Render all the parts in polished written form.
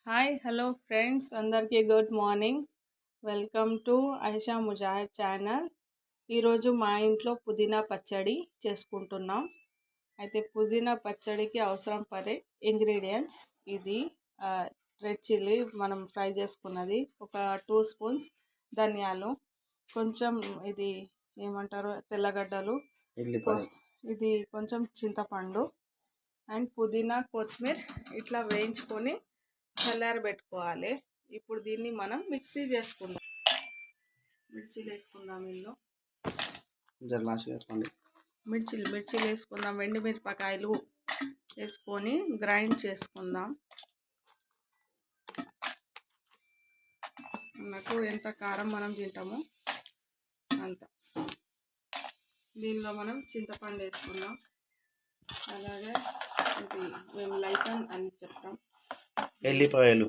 Hi hello friends అందరికీ good morning. Welcome to Aisha Mujahid channel. ఈరోజు మా ఇంట్లో పుదీనా పచ్చడి చేసుకుంటున్నాం. అయితే పుదీనా పచ్చడికి అవసరం పడే ఇంగ్రీడియంట్స్ ఇది రెడ్ చిల్లీ మనం ఫ్రై చేసుకున్నది, ఒక 2 స్పూన్స్ ధనియాలు, కొంచెం ఇది ఏమంటారు తెల్లగడ్డలు, ఇది కొంచెం చింతపండు అండ్ పుదీనా కొత్తిమీర ఇట్లా వేయించుకొని చల్లారబెట్టుకోవాలి. ఇప్పుడు దీన్ని మనం మిక్సీ చేసుకుందాం. మిర్చీలు వేసుకుందాం, ఇందులో మిర్చీలు వేసుకుందాం. ఎండుమిరపకాయలు వేసుకొని గ్రైండ్ చేసుకుందాం. మనకు ఎంత కారం మనం తింటామో అంత. దీనిలో మనం చింతపండు వేసుకుందాం. అలాగే ఇది మేము లైసన్ అని చెప్తాం, ఎల్లిపాయలు,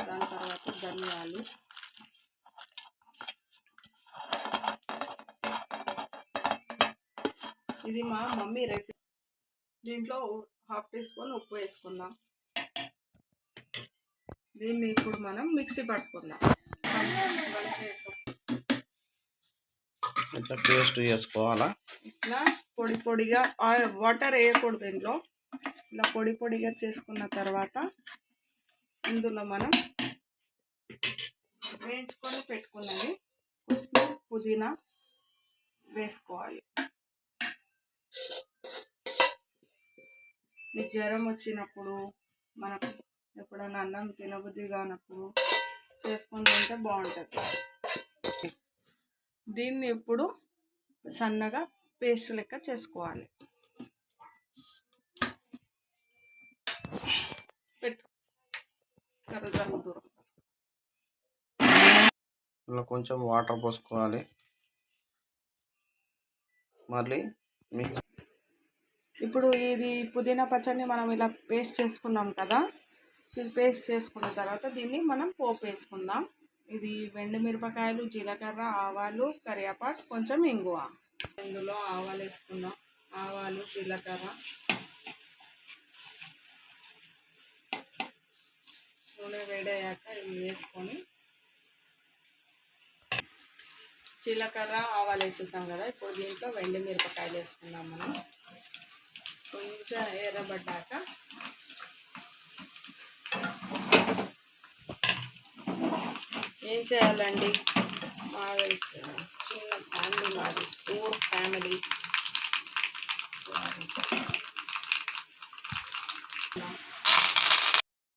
దాని తర్వాత ధనియాలు, ఇది మా మమ్మీ రెసిపీ. దీంట్లో 1/2 టీ స్పూన్ ఉప్పు వేసుకుందాం. దీన్ని ఇప్పుడు మనం మిక్సీ పట్టుకుందాం. ఇట్లా పేస్ట్ చేసుకోవాలా? ఇట్లా పొడి పొడిగా, వాటర్ వేయకూడదు దీంట్లో. ఇలా పొడి పొడిగా చేసుకున్న తర్వాత ఇందులో మనం వేయించుకొని పెట్టుకున్నది పుదీనా వేసుకోవాలి. మీకు జ్వరం వచ్చినప్పుడు, మనకు ఎప్పుడైనా అన్నం తినబుద్ధి కానప్పుడు చేసుకొని తింటే బాగుంటుంది. దీన్ని ఇప్పుడు సన్నగా పేస్ట్ లెక్క చేసుకోవాలి. కొంచెం వాటర్ పోసుకోవాలి. మళ్ళీ మిక్స్. ఇప్పుడు ఇది పుదీనా పచ్చడిని మనం ఇలా పేస్ట్ చేసుకున్నాం కదా. పేస్ట్ చేసుకున్న తర్వాత దీన్ని మనం పోపు వేసుకుందాం. ఇది ఎండుమిరపకాయలు, జీలకర్ర, ఆవాలు, కరివేపాకు, కొంచెం ఇంగువ. ఇందులో ఆవాలు వేసుకుందాం. ఆవాలు, జీలకర్ర, నూనె వేడయ్యాక ఇవి వేసుకొని, జీలకర్ర ఆవాలు వేసేసాం కదా. ఇప్పుడు దీంట్లో ఎండుమిరపకాయలు వేసుకుందాం. మనం కొంచెం ఎర్రబడ్డాక ఏం చేయాలండి, మాది చిన్న ఫ్యామిలీ, మాది పూర్ ఫ్యామిలీ.